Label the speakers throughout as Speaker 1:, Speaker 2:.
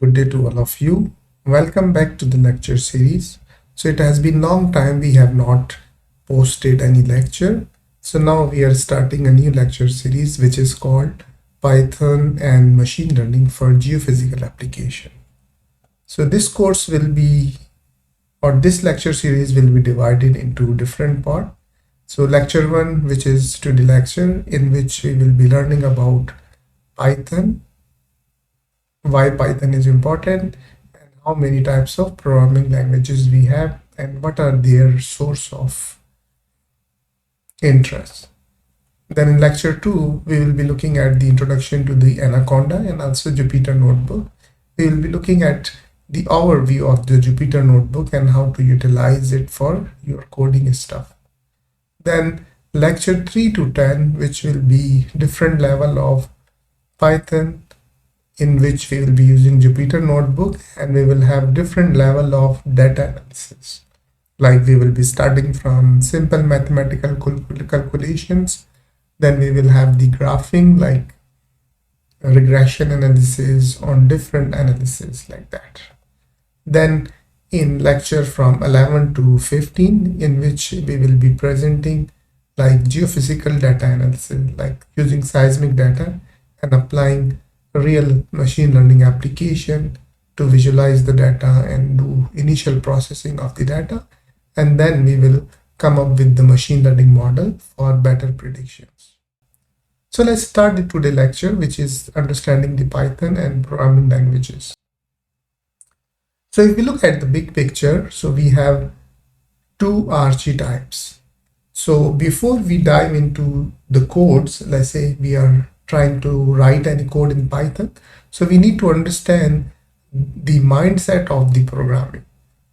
Speaker 1: Good day to all of you. Welcome back to the lecture series. So it has been long time we have not posted any lecture. So now we are starting a new lecture series which is called Python and Machine Learning for Geophysical Application. So this course will be, or this lecture series will be divided into different parts. So lecture 1, which is study lecture, in which we will be learning about Python, why Python is important, and how many types of programming languages we have, and what are their source of interest. Then in lecture 2, we will be looking at the introduction to the Anaconda and also Jupyter Notebook. We will be looking at the overview of the Jupyter Notebook and how to utilize it for your coding stuff. Then lecture 3 to 10, which will be different level of Python, in which we will be using Jupyter Notebook, and we will have different level of data analysis. Like we will be starting from simple mathematical calculations, then we will have the graphing, like regression analysis on different analysis like that. Then in lecture from 11 to 15, in which we will be presenting like geophysical data analysis, like using seismic data and applying real machine learning application to visualize the data and do initial processing of the data, and then we will come up with the machine learning model for better predictions. So let's start the today lecture, which is understanding the Python and programming languages. So if we look at the big picture, so we have two archetypes. So before we dive into the codes, let's say we are trying to write any code in Python, so we need to understand the mindset of the programming.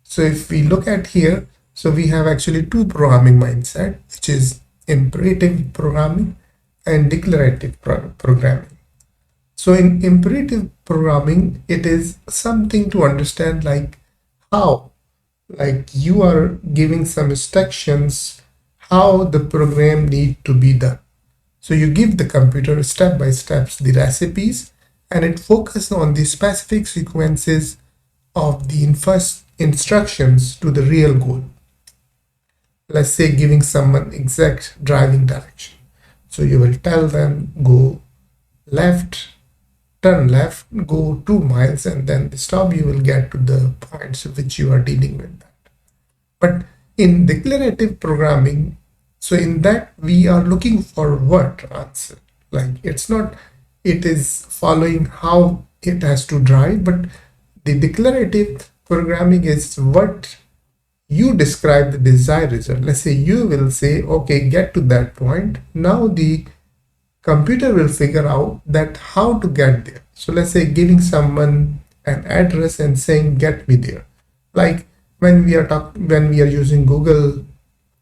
Speaker 1: So if we look at here, so we have actually two programming mindset, which is imperative programming and declarative programming. So in imperative programming, it is something to understand like how, like you are giving some instructions, how the program need to be done. So you give the computer step by steps the recipes, and it focuses on the specific sequences of the first instructions to the real goal. Let's say giving someone exact driving direction. So you will tell them go left, turn left, go 2 miles, and then stop. You will get to the points which you are dealing with that. But in declarative programming, so in that we are looking for what answer. Like it's not, it is following how it has to drive, but the declarative programming is what you describe the desired result. Let's say you will say, okay, get to that point. Now the computer will figure out that how to get there. So let's say giving someone an address and saying get me there. Like when we are using Google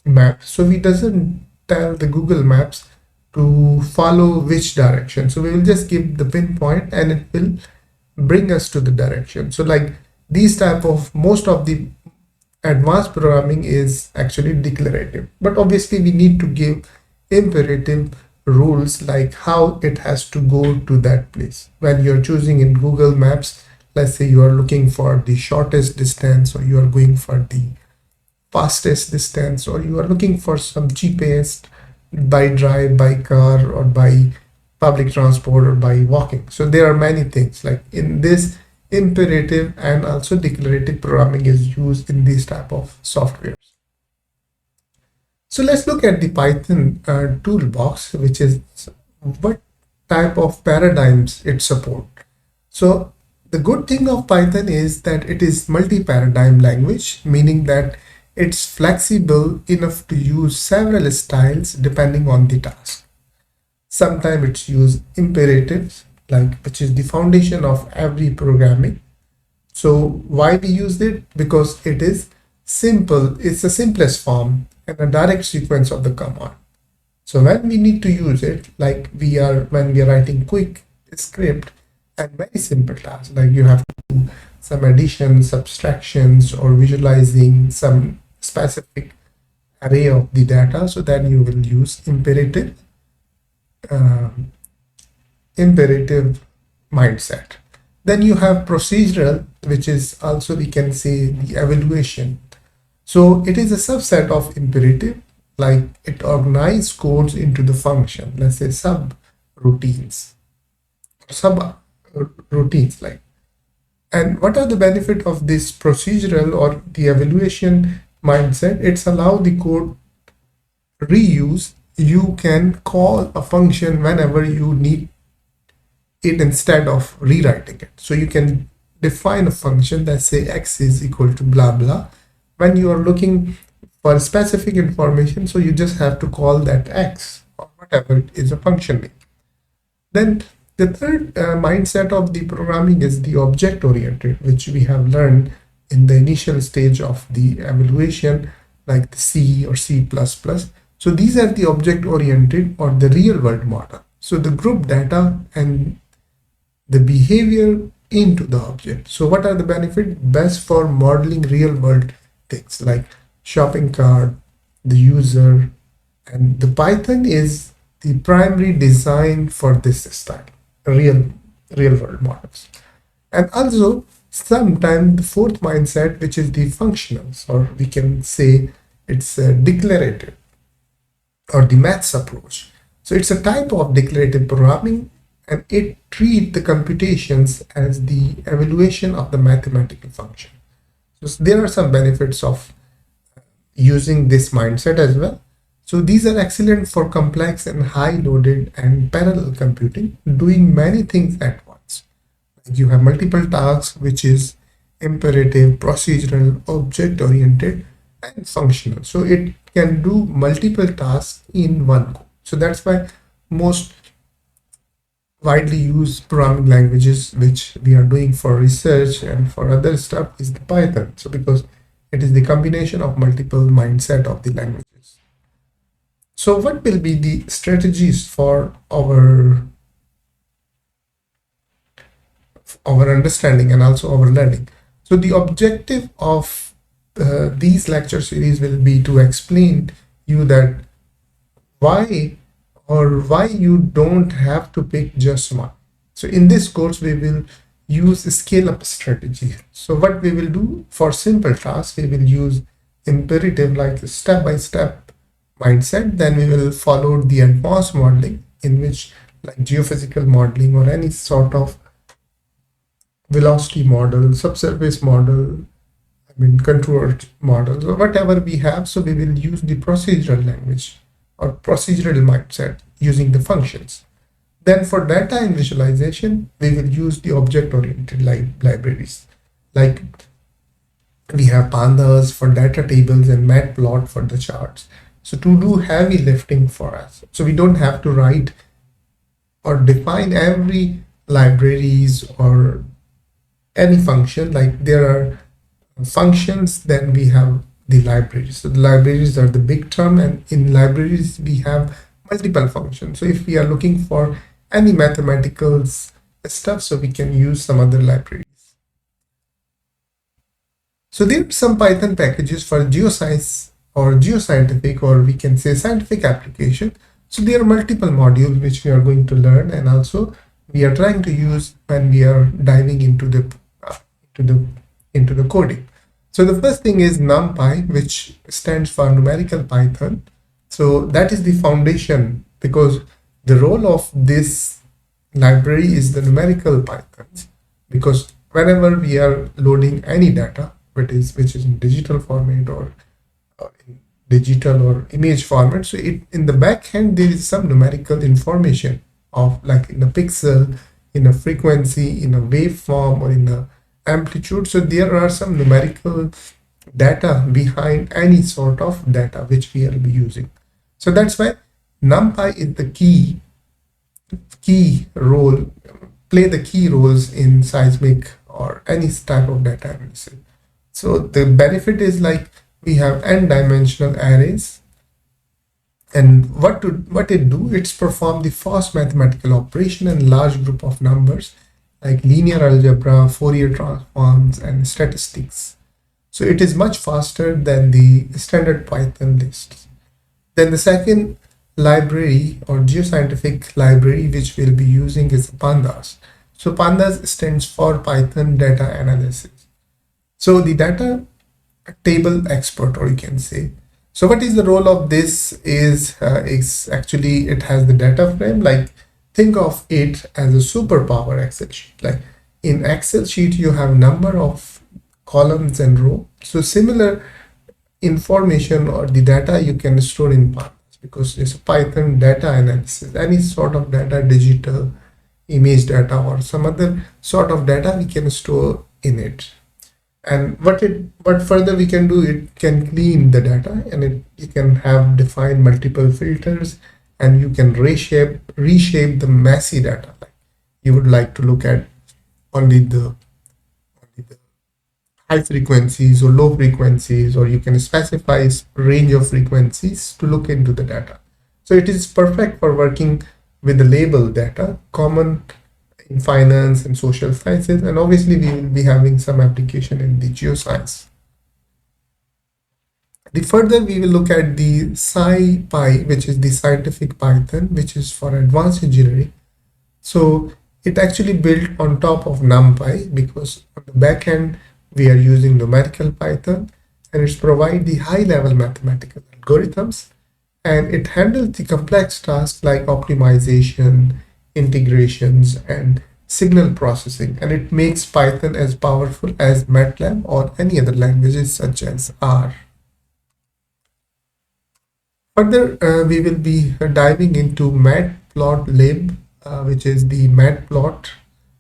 Speaker 1: Maps, so we doesn't tell the Google Maps to follow which direction. So we will just give the pinpoint and it will bring us to the direction. So like these type of, most of the advanced programming is actually declarative, but obviously we need to give imperative rules like how it has to go to that place. When you're choosing in Google Maps, let's say you are looking for the shortest distance, or you are going for the fastest distance, or you are looking for some cheapest by drive, by car, or by public transport, or by walking. So there are many things like in this imperative and also declarative programming is used in these type of software. So let's look at the Python toolbox, which is what type of paradigms it supports. So the good thing of Python is that it is multi-paradigm language, meaning that it's flexible enough to use several styles depending on the task. Sometimes it's used imperatives, like which is the foundation of every programming. So why we use it? Because it is simple, it's the simplest form and a direct sequence of the command. So when we need to use it, like when we are writing quick script and very simple tasks, like you have to do some addition, subtractions, or visualizing some specific array of the data, so then you will use imperative mindset. Then you have procedural, which is also we can say the evaluation. So it is a subset of imperative, like it organizes codes into the function, let's say sub routines, sub routines like. And what are the benefit of this procedural or the evaluation mindset? It's allow the code reuse. You can call a function whenever you need it instead of rewriting it. So you can define a function that say x is equal to blah blah. When you are looking for specific information, so you just have to call that x or whatever is a function name. Then the third mindset of the programming is the object oriented, which we have learned in the initial stage of the evaluation, like the C or C++. So these are the object oriented or the real world model. So the group data and the behavior into the object. So what are the benefits? Best for modeling real world things like shopping cart, the user, and the Python is the primary design for this style, real world models. And also sometimes the fourth mindset, which is the functionals, or we can say it's a declarative or the maths approach. So it's a type of declarative programming, and it treats the computations as the evaluation of the mathematical function. So there are some benefits of using this mindset as well. So these are excellent for complex and high loaded and parallel computing, doing many things at once. You have multiple tasks, which is imperative, procedural, object oriented, and functional. So it can do multiple tasks in one code. So that's why most widely used programming languages which we are doing for research and for other stuff is the Python. So because it is the combination of multiple mindset of the languages. So what will be the strategies for our understanding and also our learning? So the objective of these lecture series will be to explain you that why you don't have to pick just one. So in this course, we will use a scale up strategy. So what we will do for simple tasks, we will use imperative like step-by-step mindset. Then we will follow the advanced modeling, in which like geophysical modeling or any sort of velocity model, subsurface model, contour models or whatever we have. So we will use the procedural language or procedural mindset using the functions. Then for data and visualization, we will use the object-oriented libraries. Like we have pandas for data tables and matplot for the charts. So to do heavy lifting for us. So we don't have to write or define every libraries or any function. Like there are functions, then we have the libraries. So the libraries are the big term, and in libraries we have multiple functions. So if we are looking for any mathematical stuff, so we can use some other libraries. So there are some Python packages for geoscience or geoscientific, or we can say scientific application. So there are multiple modules which we are going to learn, and also we are trying to use when we are diving into the coding. So the first thing is NumPy, which stands for numerical Python. So that is the foundation, because the role of this library is the numerical Pythons, because whenever we are loading any data, which is in digital format or in digital or image format, so in the back end there is some numerical information of like in a pixel, in a frequency, in a waveform, or in a amplitude. So there are some numerical data behind any sort of data which we will be using. So that's why NumPy is the key role, play the key roles in seismic or any type of data analysis. So the benefit is like we have n-dimensional arrays, and what it do? It's perform the fast mathematical operation in large group of numbers like linear algebra, Fourier transforms, and statistics. So it is much faster than the standard Python lists. Then the second library or geoscientific library which we'll be using is pandas. So pandas stands for Python data analysis. So the data table expert, or you can say. So what is the role of this is actually it has the data frame. Like think of it as a superpower Excel sheet. Like in Excel sheet, you have number of columns and row. So similar information or the data you can store in pandas because it's a Python data analysis. Any sort of data, digital, image data, or some other sort of data we can store in it. And what further we can do, it can clean the data, and you can have define multiple filters, and you can reshape the messy data. Like you would like to look at only the high frequencies or low frequencies, or you can specify range of frequencies to look into the data. So it is perfect for working with the label data, common in finance and social sciences, and obviously we will be having some application in the geoscience. The further we will look at the SciPy, which is the scientific Python, which is for advanced engineering. So it actually built on top of NumPy because on the back end we are using numerical Python, and it's provide the high level mathematical algorithms, and it handles the complex tasks like optimization, integrations, and signal processing, and it makes Python as powerful as MATLAB or any other languages such as R. Further, we will be diving into matplotlib, which is the matplot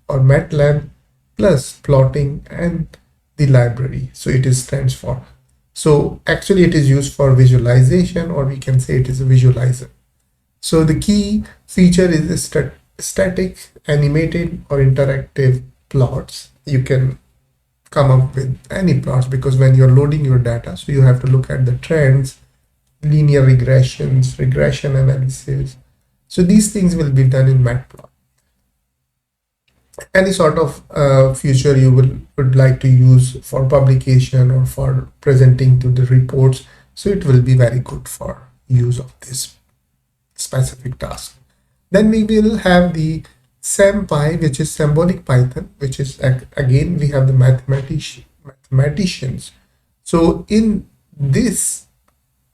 Speaker 1: or MATLAB plus plotting and the library. So it is stands for. So actually it is used for visualization, or we can say it is a visualizer. So the key feature is the static, animated, or interactive plots. You can come up with any plots because when you're loading your data, so you have to look at the trends, linear regressions, regression analysis. So these things will be done in matplot. Any sort of feature you would like to use for publication or for presenting to the reports, so it will be very good for use of this specific task. Then we will have the SymPy, which is symbolic Python, which is again we have the mathematicians. So in this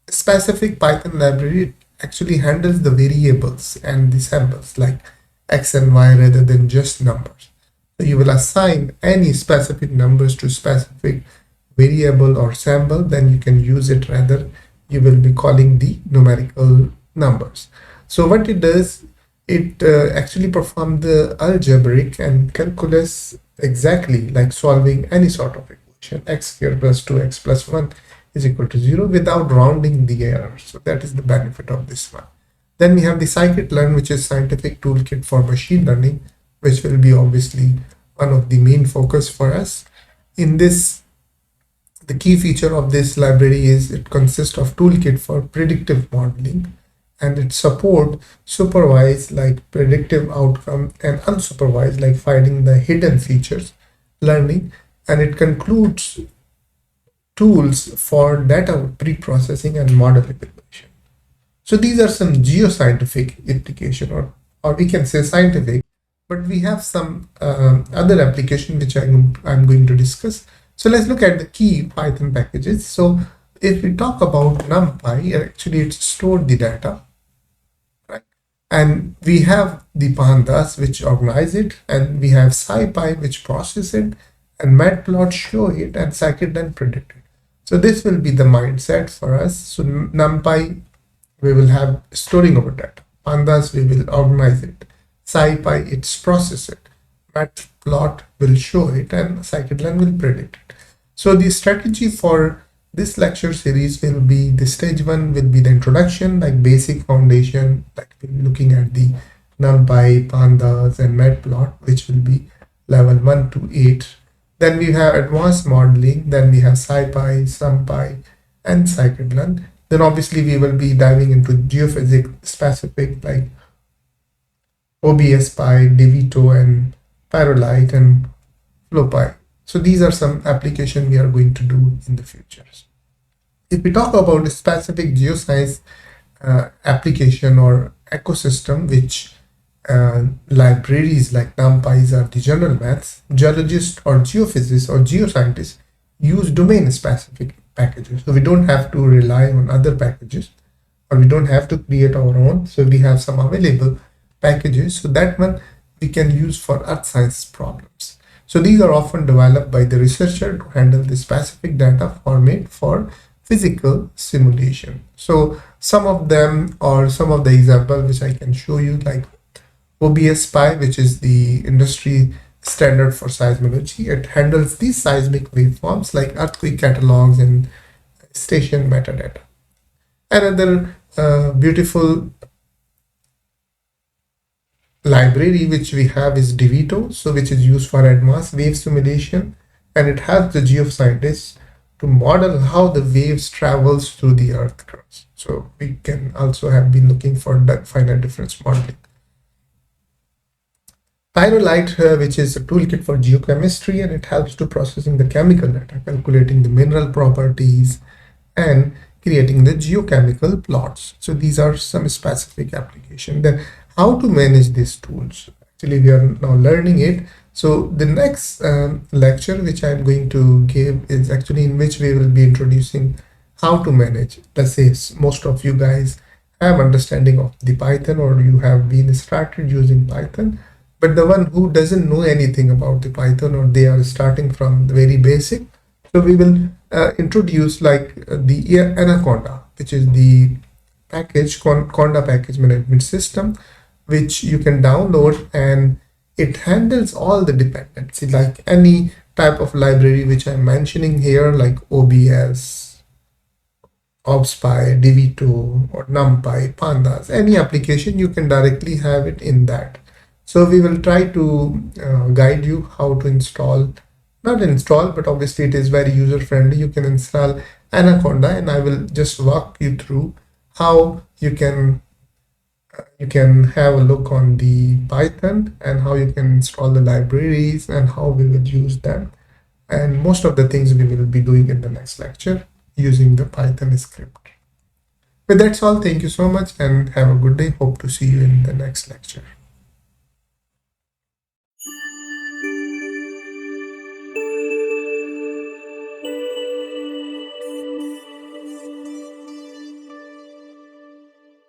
Speaker 1: specific Python library, it actually handles the variables and the symbols like x and y rather than just numbers. So you will assign any specific numbers to specific variable or symbol, then you can use it, rather you will be calling the numerical numbers. So what it does, it actually performs the algebraic and calculus exactly like solving any sort of equation. X squared plus 2x plus 1 is equal to 0 without rounding the error. So that is the benefit of this one. Then we have the Scikit-learn, which is scientific toolkit for machine learning, which will be obviously one of the main focus for us. In this, the key feature of this library is it consists of toolkit for predictive modeling, and it support supervised like predictive outcome and unsupervised like finding the hidden features learning, and it concludes tools for data pre-processing and model evaluation. So these are some geoscientific application, or we can say scientific, but we have some other application which I'm going to discuss. So let's look at the key Python packages. So if we talk about NumPy, actually it's stored the data, right? And we have the pandas which organize it, and we have SciPy which process it, and matplot show it, and scikit-learn predict it. So this will be the mindset for us. So NumPy, we will have storing our data. Pandas, we will organize it. SciPy, it's process it. Matplot will show it, and scikit-learn will predict it. So the strategy for this lecture series will be, the stage 1 will be the introduction, like basic foundation, like we'll be looking at the NumPy, pandas, and matplot, which will be level 1 to 8. Then we have advanced modeling, then we have SciPy, SymPy, and scikit-learn. Then obviously we will be diving into geophysics specific like OBSPy, DeVito, and Parolite, and FlowPy. So these are some applications we are going to do in the future. If we talk about a specific geoscience application or ecosystem which libraries like NumPy are the general maths, geologists or geophysicists or geoscientists use domain specific packages. So we don't have to rely on other packages, or we don't have to create our own. So we have some available packages. So that one we can use for earth science problems. So these are often developed by the researcher to handle the specific data format for physical simulation. So some of them, or some of the examples which I can show you, like OBS-Pi, which is the industry standard for seismology. It handles these seismic waveforms like earthquake catalogs and station metadata. Another beautiful library which we have is DeVito, so which is used for advanced wave simulation, and it helps the geoscientists to model how the waves travels through the earth crust. So we can also have been looking for that finite difference modeling. Pyrolite, which is a toolkit for geochemistry, and it helps to processing the chemical data, calculating the mineral properties, and creating the geochemical plots. So these are some specific application. Then how to manage these tools? Actually, we are now learning it. So the next lecture which I'm going to give is actually in which we will be introducing how to manage. Let's say most of you guys have understanding of the Python, or you have been started using Python, but the one who doesn't know anything about the Python, or they are starting from the very basic. So we will introduce like the Anaconda, which is the package, Conda package management system, which you can download, and it handles all the dependency, like any type of library which I'm mentioning here, like OBS, OBSPy, DeVito, or NumPy, Pandas, any application, you can directly have it in that. So we will try to guide you how to install, not install, but obviously it is very user friendly. You can install Anaconda, and I will just walk you through how you can have a look on the Python, and how you can install the libraries, and how we will use them. And most of the things we will be doing in the next lecture using the Python script. But that's all. Thank you so much and have a good day. Hope to see you in the next lecture.